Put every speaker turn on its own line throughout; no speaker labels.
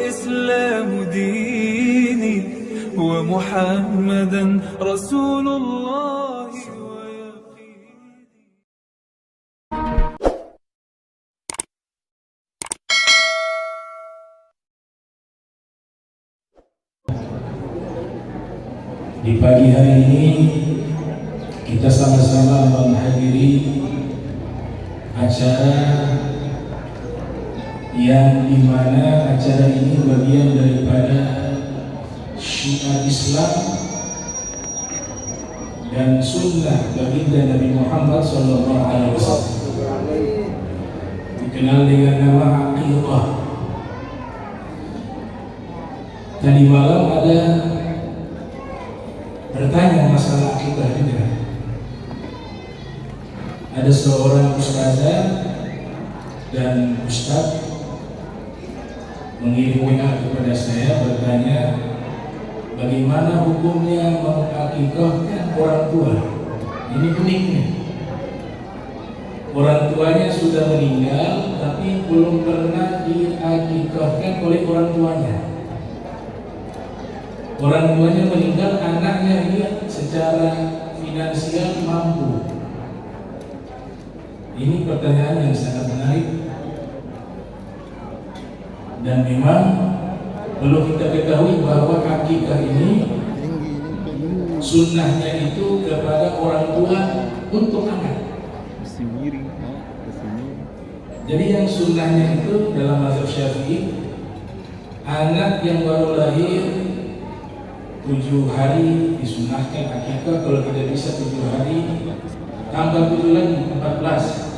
والإسلام ديني ومحمدا رسول الله ويقيني.
Di pagi hari ini kita sama-sama menghadiri acara yang dimana acara ini bagian daripada syiar Islam dan sunnah baginda Nabi Muhammad SAW, dikenal dengan nama Aqiqah. Tadi malam ada bertanya masalah akidah juga. Ada seorang ustazah dan ustaz mengirim WA kepada saya bertanya bagaimana hukumnya mengakikahkan orang tua. Ini uniknya, orang tuanya sudah meninggal tapi belum pernah diakikahkan oleh orang tuanya. Orang tuanya meninggal, anaknya ini secara finansial mampu. Ini pertanyaan yang sangat menarik dan memang perlu kita ketahui bahwa akikah ini sunnahnya itu kepada orang tua untuk anak. Jadi yang sunnahnya itu dalam mazhab Syafi'i, anak yang baru lahir 7 hari disunahkan akikah, kalau tidak bisa 7 hari tambah 7 lagi 14,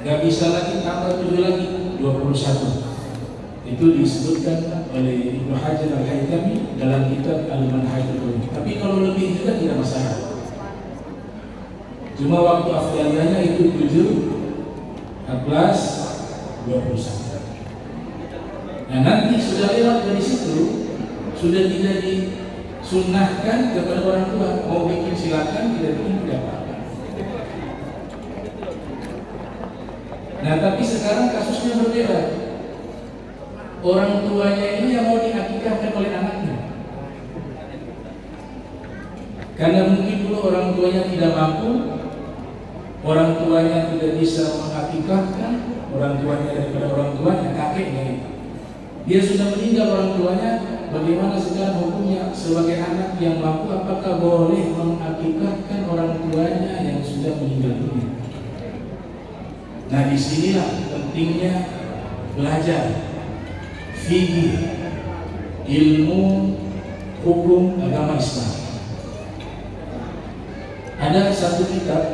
nggak bisa lagi tambah 7 lagi 21. Itu disebutkan oleh Ibnu Hajar Al-Haytami dalam kitab Al-Manhajul Qadim. Tapi kalau lebih juga tidak masalah, cuma waktu afdalnya itu 7, 14, 21. Nah nanti sudah lewat dari situ, sudah tidak disunnahkan kepada orang tua, mau bikin silakan, tidak bikin tidak apa-apa. Nah tapi sekarang kasusnya berbeda. Orang tuanya ini yang mau diakikahkan oleh anaknya, karena mungkin dulu orang tuanya tidak mampu, orang tuanya tidak bisa mengakikahkan, orang tuanya daripada orang tuanya kakeknya itu. Dia sudah meninggal orang tuanya, bagaimana sekarang hukumnya sebagai anak yang mampu, apakah boleh mengakikahkan orang tuanya yang sudah meninggal dunia? Nah disinilah pentingnya belajar fikih, ilmu hukum agama Islam. Ada satu kitab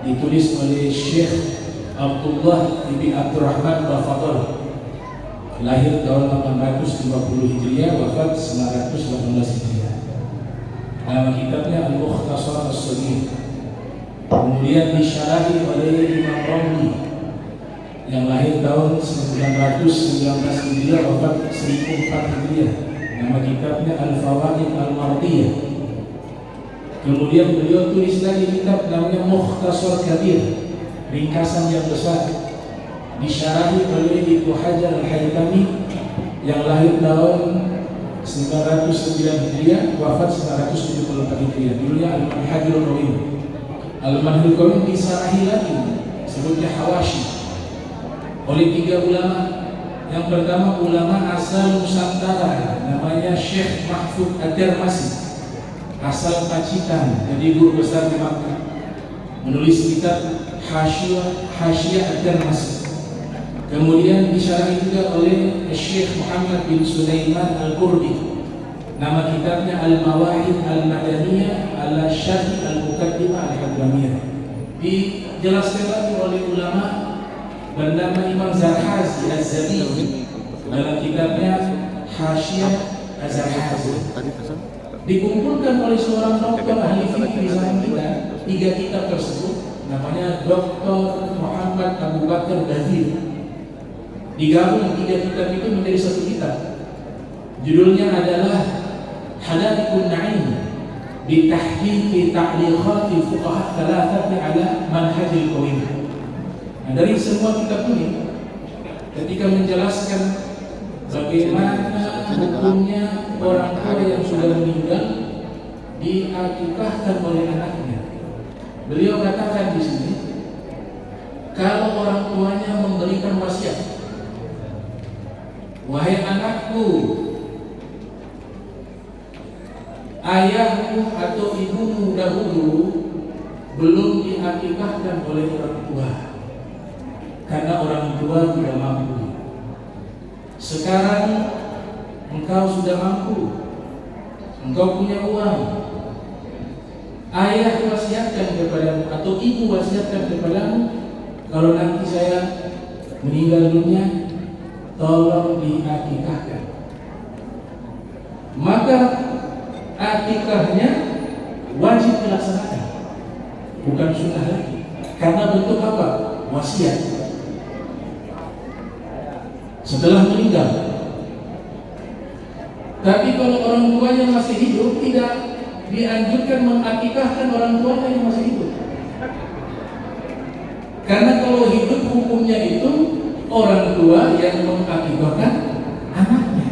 ditulis oleh Syekh Abdullah bin Abdurrahman Al-Fadl, lahir tahun 850 Hijriah, wafat 918 Hijriah. Nama kitabnya Al-Mukhtasar As-Saghir. Kemudian disyarahi oleh Imam Romli yang lahir tahun 919 Hijriah, wafat 1004 Hijriah. Nama kitabnya Al-Fawaid Al-Mardiyah. Kemudian beliau tulis lagi kitab namanya Mukhtasar Kabir, ringkasan yang besar, disyarahi oleh Ibnu Hajar Al-Haytami yang lahir tahun 909 Hijriah, wafat 974 Hijriah. Dulunya Al-Manhajul Qadim. Al-Manhajul Qadim disarahi lagi, sebutnya Hawashi, oleh 3 ulama. Yang pertama ulama asal Nusantara, namanya Syekh Mahfud Ad-Darmasi, asal Pacitan, jadi guru besar di Makkah, menulis kitab Hasyiyah Ad-Darmasi. Kemudian disyarahi juga oleh Syekh Muhammad bin Sulaiman Al-Qurdi, nama kitabnya Al-Mawahid Al-Madaniyah ala Syarh Al-Muqaddimah Al-Hadramiyah. Dijelaskan lagi oleh ulama bernama Imam Zarhazi Az-Zabidi dalam kitabnya Hasyiyah Az-Zarhazi. Dikumpulkan oleh seorang dokter ahli fikih di zaman kita 3 kitab tersebut, namanya Dr. Muhammad Abu Bakar Badir. Digabung 3 kitab itu menjadi 1 kitab. Judulnya adalah Hadaiqun Na'im bi tahqiqi ta'liqati fuqaha thalathati ala manhajil qawim. Nah, dari semua kitab ini ketika menjelaskan bagaimana hukumnya orang tua yang sudah meninggal diakikahkan oleh anaknya. Beliau katakan di sini, kalau orang tuanya memberikan wasiat, wahai anakku, ayahmu atau ibumu dahulu belum diakikahkan oleh orang tua karena orang tua tidak mampu. Sekarang engkau sudah mampu, engkau punya uang, ayah wasiatkan kepadamu atau ibu wasiatkan kepadamu, kalau nanti saya meninggal dunia, tolong diakikahkan. Maka akikahnya wajib dilaksanakan, bukan sunnah lagi. Karena bentuk apa? Wasiat. Setelah meninggal. Tapi kalau orang tuanya masih hidup, tidak dianjurkan mengakikahkan orang tuanya yang masih hidup. Karena kalau hidup hukumnya itu orang tua yang mengakikahkan anaknya.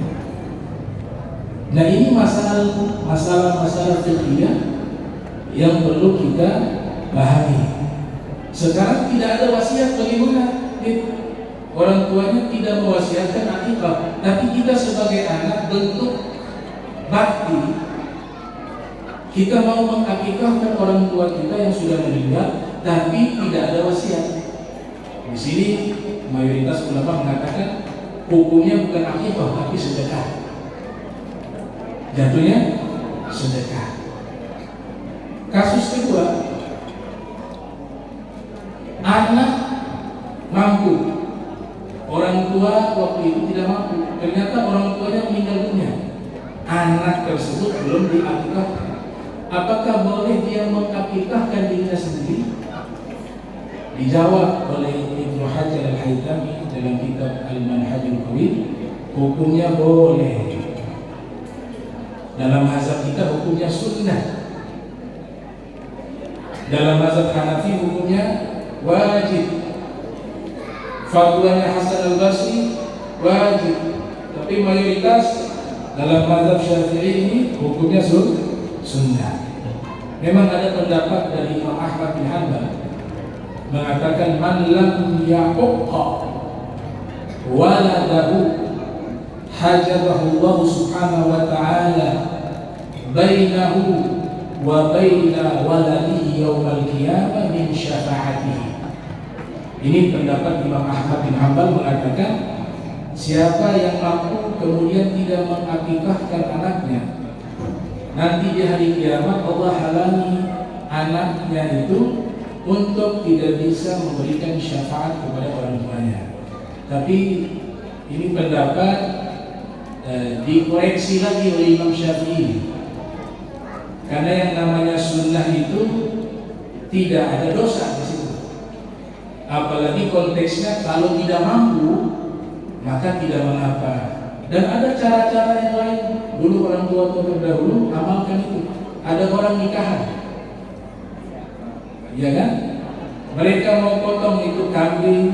Nah, ini masalah fikih yang perlu kita pahami. Sekarang tidak ada wasiat, bagaimana? Orang tuanya tidak mewasiatkan akikah, tapi kita sebagai anak bentuk bakti, kita mau mengakikahkan orang tua kita yang sudah meninggal, tapi tidak ada wasiat. Di sini mayoritas ulama mengatakan hukumnya bukan akikah tapi sedekah. Jatuhnya sedekah. Kasus kedua, anak mampu, orang tua waktu itu tidak mampu. Ternyata orang tuanya meninggal dunia, anak tersebut belum diakikahkan. Apakah boleh dia mengakikahkan dirinya sendiri? Dijawab oleh Ibnu Hajar Al-Haytami dalam kitab Al-Manhajul Qawi, hukumnya boleh. Dalam mazhab kita hukumnya sunnah. Dalam mazhab Hanafi hukumnya wajib. Fatwanya Hasan Al-Basri wajib. Tapi mayoritas dalam mazhab Syafi'i ini hukumnya sunnah. Memang ada pendapat dari Imam Ahmad bin Hanbal mengatakan man lam yaqqa waladahu hajabahu Allah subhanahu wa ta'ala bainahu wa baina waladihi yawmal qiyamah min syafa'atihi. Ini pendapat Imam Ahmad bin Hanbal mengatakan siapa yang mampu kemudian tidak mengakikahkan anaknya, nanti di hari kiamat Allah halangi anaknya itu untuk tidak bisa memberikan syafaat kepada orang tuanya. Tapi ini pendapat dikoreksi lagi oleh Imam Syafi'i, karena yang namanya sunnah itu tidak ada dosa di situ. Apalagi konteksnya kalau tidak mampu maka tidak mengapa. Dan ada cara-cara yang lain. Dulu orang tua terdahulu amalkan itu. Ada orang nikahan, ya kan? Mereka mau potong itu kambing,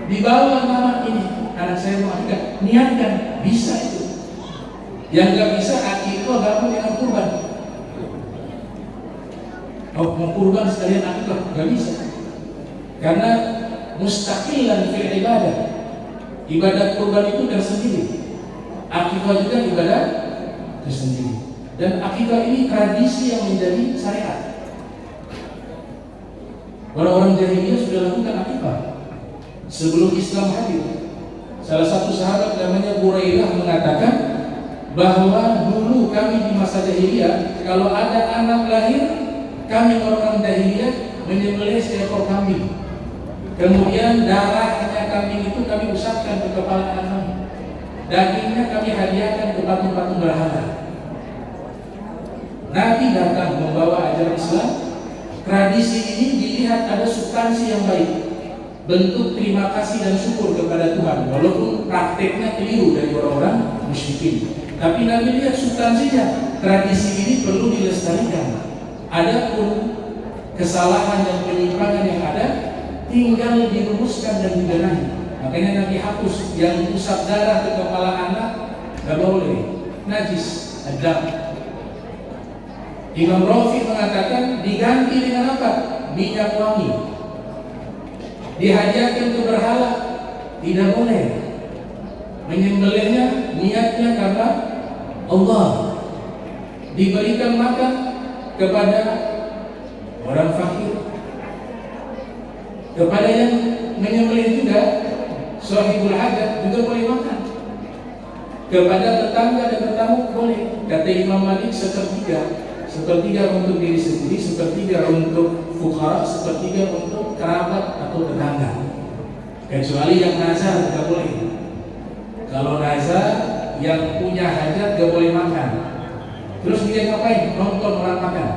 dibawa nama ini, anak saya mau akikah, niatkan, bisa itu. Yang nggak bisa akikah gabung dengan kurban. Oh, mau kurban sekalian akikah, nggak bisa. Karena mustaqilan fil ibadah. Ibadah kurban itu tersendiri. Akikah juga ibadah tersendiri. Dan akikah ini tradisi yang menjadi syariat. Orang-orang jahiliyah sudah lakukan akikah sebelum Islam hadir. Salah satu sahabat namanya Burairah mengatakan bahwa dulu kami di masa jahiliyah kalau ada anak lahir, kami orang jahiliyah menyembelih seekor kambing. Kemudian darahnya kambing itu kami usapkan ke kepala anak kami. Dagingnya kami hadiahkan ke patung-patung berhala. Nabi datang membawa ajaran Islam. Tradisi ini dilihat ada substansi yang baik, bentuk terima kasih dan syukur kepada Tuhan, walaupun prakteknya keliru dari orang-orang musyrikin. Tapi Nabi lihat substansinya, tradisi ini perlu dilestarikan. Adapun kesalahan dan penyimpangan yang ada tinggal dirumuskan dan dibenahi. Makanya Nabi hapus yang usap darah ke kepala anak, gak boleh, najis, adam. Imam Rafi mengatakan diganti dengan apa? Minyak wangi. Dihajatkan ke berhala, tidak boleh. Menyembelihnya niatnya karena Allah. Diberikan makan kepada orang fakir, kepada yang menyembelih juga sahibul hajat juga boleh makan, kepada tetangga dan tetamu boleh. Kata Imam Malik sepertiga untuk diri sendiri, sepertiga untuk fuqara, sepertiga untuk kerabat atau tetangga. Kecuali yang nazar tidak boleh. Kalau nazar yang punya hajat gak boleh makan. Terus dia ngapain? Nonton orang makan.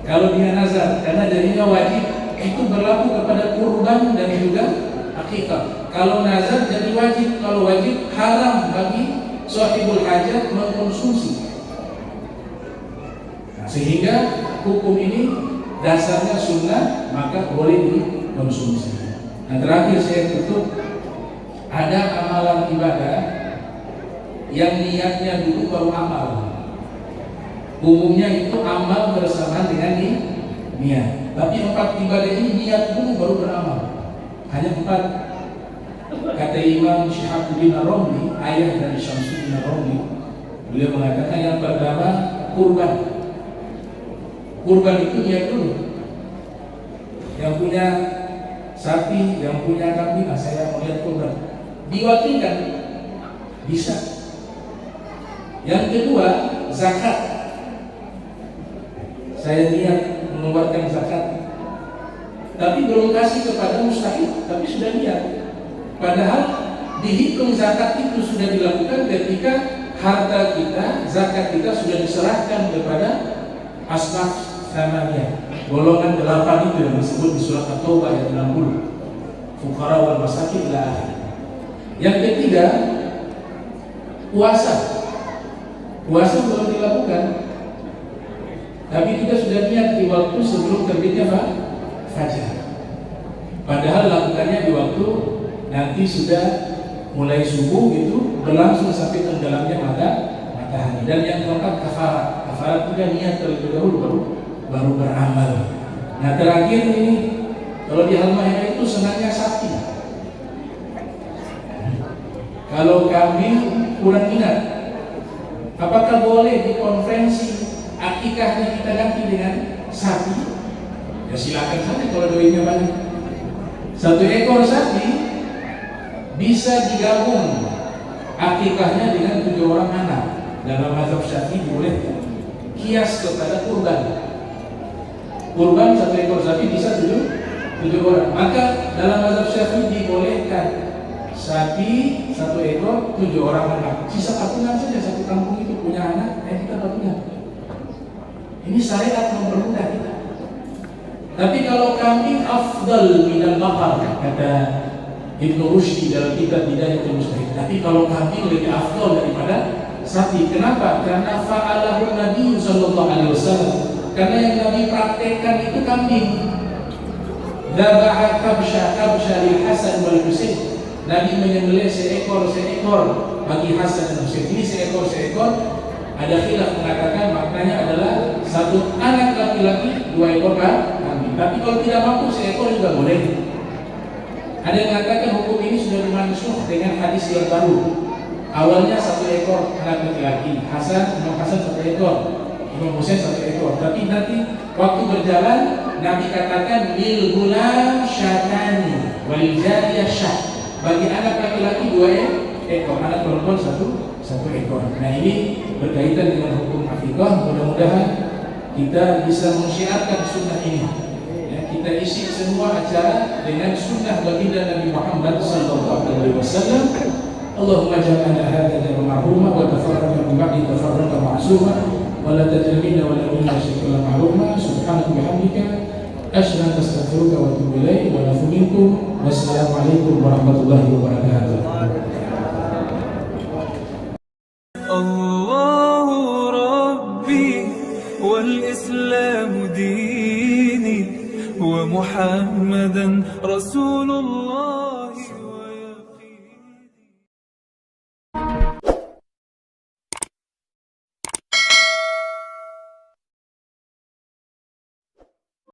Kalau dia nazar, karena jadinya wajib, itu berlaku kepada kurban dan juga akikah. Kalau nazar jadi wajib, kalau wajib haram bagi sahibul hajat mengkonsumsi. Nah, sehingga hukum ini dasarnya sunnah, maka boleh dikonsumsi. Nah, terakhir saya tutup, ada amalan ibadah yang niatnya dulu baru amal. Umumnya itu amal bersamaan dengan niat. Tapi 4 ibadah ini niat dulu baru beramal. Hanya 4. Kata Imam Syihabuddin Ar-Romli, ayah dari Syamsuddin Ar-Romli, beliau mengatakan yang pertama kurban. Kurban itu niat dulu. Yang punya sapi, yang punya kambing, saya mau lihat kurban, diwakilkan, bisa. Yang kedua zakat. Saya niat mengeluarkan zakat, tapi belum kasih kepada mustahil, tapi sudah niat. Padahal dihitung zakat itu sudah dilakukan ketika harta kita, zakat kita sudah diserahkan kepada asnaf thamaniyah, golongan 8 itu yang disebut di surat At-Taubah ayat 60, fuqara wal masakin ila akhir. Yang ketiga puasa. Puasa belum dilakukan, tapi kita sudah niat di waktu sebelum terbitnya fajar. Padahal lakukannya di waktu nanti sudah mulai subuh gitu, berlangsung sampai tenggelamnya matahari. Dan yang keempat kafarat. Kafarat juga niat terlebih dahulu baru beramal. Nah, terakhir ini kalau di Halmahera itu senangnya sapi. Kalau kambing kurang minat. Apakah boleh di konvensi akikahnya kita ganti dengan sapi? Ya silakan saja kalau duitnya banyak. 1 ekor sapi bisa digabung akikahnya dengan 7 orang anak. Dalam mazhab Syafi'i boleh kias kepada kurban. Kurban 1 ekor sapi bisa 7 orang. Maka dalam mazhab Syafi'i dibolehkan sapi 1 ekor 7 orang anak. Sisa patungan saja, satu kampung itu punya anak, kita patungan. Ini syariat mempermudah kita. Tapi kalau kambing afdal minal baqar, kata Ibnu Rushdi dalam kitab Bidayatul Mujtahid. Tapi kalau kambing lebih afdal daripada sapi. Kenapa? Karena fa'alahu Nabi sallallahu alaihi wasallam. Karena yang Nabi praktekkan itu kambing. Daba'a kabsha lil Hasan wal Husain. Nabi menyembelih seekor bagi Hasan dan Husain. Ini seekor. Ada khilaf mengatakan maknanya adalah 1 anak laki-laki, 2 ekor kambing. Tapi kalau tidak mampu seekor juga boleh. Ada yang mengatakan hukum ini sudah dimansuh dengan hadis yang baru. Awalnya 1 ekor anak laki-laki, Imam Hasan 1 ekor, Imam Husain 1 ekor. Tapi nanti waktu berjalan Nabi katakan lil gulam syatani walil jariyah syah. Bagi anak laki-laki 2 ekor, anak perempuan 1 ekor. Nah, ini berkaitan dengan hukum akikah. Mudah-mudahan kita bisa mensyiarkan sunnah ini. Ya, kita isi semua acara dengan sunnah baginda Nabi Muhammad sallallahu alaihi wasallam. Allahumma ja'alna hadza ma'ruma wa tafarraqna min ba'di tafarraqa ma'suma wa la taj'alna wa la minna shay'an ma'ruma. Subhanaka wa bihamdika asyhadu an la ilaha illa anta astaghfiruka wa atubu ilaik wa a'udzu minkum. Wassalamualaikum warahmatullahi wabarakatuh.
الله ربي والإسلام ديني ومحمدا رسول الله